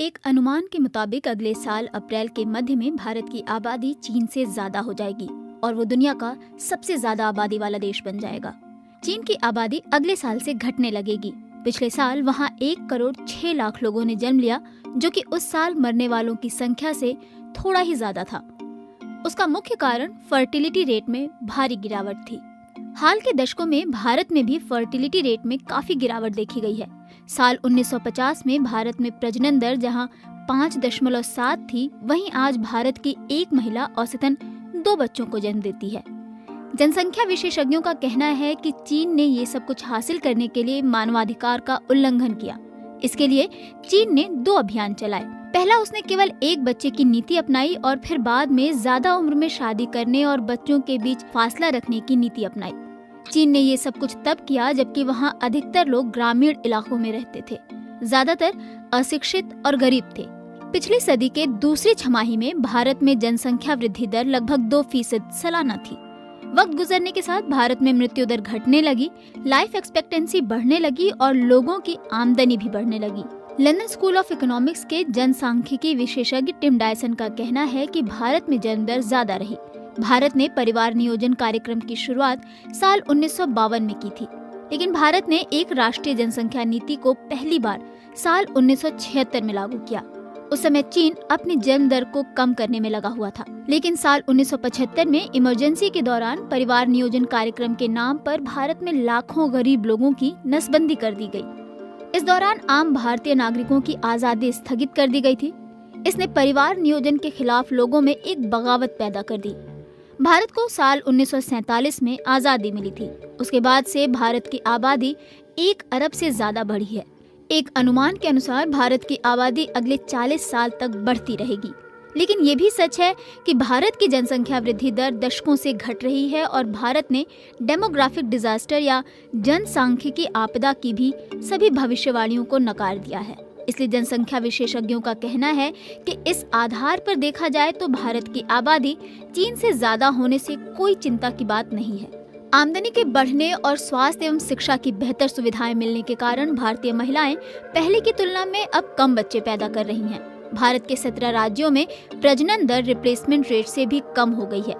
एक अनुमान के मुताबिक अगले साल अप्रैल के मध्य में भारत की आबादी चीन से ज्यादा हो जाएगी और वो दुनिया का सबसे ज्यादा आबादी वाला देश बन जाएगा। चीन की आबादी अगले साल से घटने लगेगी। पिछले साल वहाँ 1,06,00,000 लोगों ने जन्म लिया, जो कि उस साल मरने वालों की संख्या से थोड़ा ही ज्यादा था। उसका मुख्य कारण फर्टिलिटी रेट में भारी गिरावट थी। हाल के दशकों में भारत में भी फर्टिलिटी रेट में काफी गिरावट देखी गई है। साल 1950 में भारत में प्रजनन दर जहां 5.7 थी, वहीं आज भारत की एक महिला औसतन 2 बच्चों को जन्म देती है। जनसंख्या विशेषज्ञों का कहना है कि चीन ने ये सब कुछ हासिल करने के लिए मानवाधिकार का उल्लंघन किया। इसके लिए चीन ने 2 अभियान चलाए। पहला, उसने केवल एक बच्चे की नीति अपनाई और फिर बाद में ज्यादा उम्र में शादी करने और बच्चों के बीच फासला रखने की नीति अपनाई। चीन ने ये सब कुछ तब किया जबकि वहाँ अधिकतर लोग ग्रामीण इलाकों में रहते थे, ज्यादातर अशिक्षित और गरीब थे। पिछली सदी के दूसरी छमाही में भारत में जनसंख्या वृद्धि दर लगभग 2% सालाना थी। वक्त गुजरने के साथ भारत में मृत्यु दर घटने लगी, लाइफ एक्सपेक्टेंसी बढ़ने लगी और लोगों की आमदनी भी बढ़ने लगी। लंदन स्कूल ऑफ इकोनॉमिक्स के जनसांख्यिकी विशेषज्ञ टिम डायसन का कहना है कि भारत में जन्म दर ज्यादा रही। भारत ने परिवार नियोजन कार्यक्रम की शुरुआत साल 1952 में की थी, लेकिन भारत ने एक राष्ट्रीय जनसंख्या नीति को पहली बार साल 1976 में लागू किया। उस समय चीन अपनी जन्म दर को कम करने में लगा हुआ था, लेकिन साल 1975 में इमरजेंसी के दौरान परिवार नियोजन कार्यक्रम के नाम पर भारत में लाखों गरीब लोगों की नसबंदी कर दी गई। इस दौरान आम भारतीय नागरिकों की आजादी स्थगित कर दी गई थी। इसने परिवार नियोजन के खिलाफ लोगों में एक बगावत पैदा कर दी। भारत को साल 1947 में आजादी मिली थी। उसके बाद से भारत की आबादी 1 अरब से ज्यादा बढ़ी है। एक अनुमान के अनुसार भारत की आबादी अगले 40 साल तक बढ़ती रहेगी। लेकिन ये भी सच है कि भारत की जनसंख्या वृद्धि दर दशकों से घट रही है और भारत ने डेमोग्राफिक डिजास्टर या जनसांख्यिकी आपदा की भी सभी भविष्यवाणियों को नकार दिया है। इसलिए जनसंख्या विशेषज्ञों का कहना है कि इस आधार पर देखा जाए तो भारत की आबादी चीन से ज्यादा होने से कोई चिंता की बात नहीं है। आमदनी के बढ़ने और स्वास्थ्य एवं शिक्षा की बेहतर सुविधाएं मिलने के कारण भारतीय महिलाएं पहले की तुलना में अब कम बच्चे पैदा कर रही हैं। भारत के 17 राज्यों में प्रजनन दर रिप्लेसमेंट रेट से भी कम हो गई है।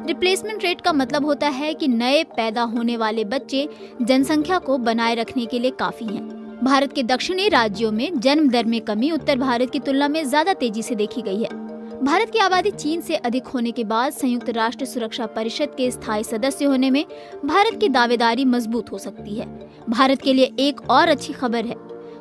रिप्लेसमेंट रेट का मतलब होता है कि नए पैदा होने वाले बच्चे जनसंख्या को बनाए रखने के लिए काफी हैं। भारत के दक्षिणी राज्यों में जन्म दर में कमी उत्तर भारत की तुलना में ज्यादा तेजी से देखी गई है। भारत की आबादी चीन से अधिक होने के बाद संयुक्त राष्ट्र सुरक्षा परिषद के स्थायी सदस्य होने में भारत की दावेदारी मजबूत हो सकती है। भारत के लिए एक और अच्छी खबर है।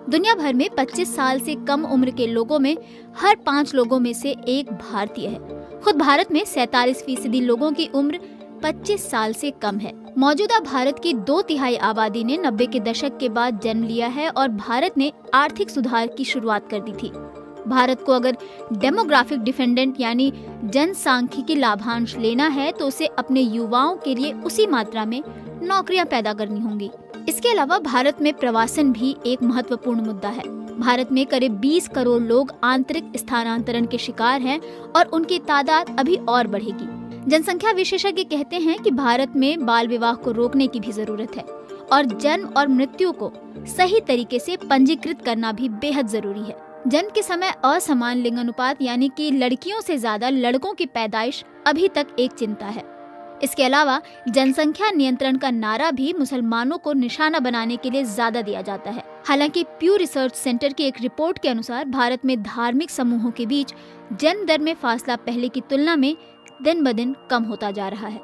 दुनिया भर में 25 साल से कम उम्र के लोगों में हर 5 लोगों में से एक भारतीय है। खुद भारत में 47% लोगों की उम्र 25 साल से कम है। मौजूदा भारत की 2/3 आबादी ने 90 के दशक के बाद जन्म लिया है और भारत ने आर्थिक सुधार की शुरुआत कर दी थी। भारत को अगर डेमोग्राफिक डिफेंडेंट यानी जनसांख्यिकी लाभांश लेना है तो उसे अपने युवाओं के लिए उसी मात्रा में नौकरियां पैदा करनी होंगी। इसके अलावा भारत में प्रवासन भी एक महत्वपूर्ण मुद्दा है। भारत में करीब 20 करोड़ लोग आंतरिक स्थानांतरण के शिकार हैं और उनकी तादाद अभी और बढ़ेगी। जनसंख्या विशेषज्ञ कहते हैं कि भारत में बाल विवाह को रोकने की भी जरूरत है और जन्म और मृत्यु को सही तरीके से पंजीकृत करना भी बेहद जरूरी है। जन्म के समय असमान लिंग अनुपात यानी कि लड़कियों से ज्यादा लड़कों की पैदाइश अभी तक एक चिंता है। इसके अलावा जनसंख्या नियंत्रण का नारा भी मुसलमानों को निशाना बनाने के लिए ज्यादा दिया जाता है। हालांकि प्यू रिसर्च सेंटर की एक रिपोर्ट के अनुसार भारत में धार्मिक समूहों के बीच जन्म दर में फासला पहले की तुलना में दिन ब दिन कम होता जा रहा है।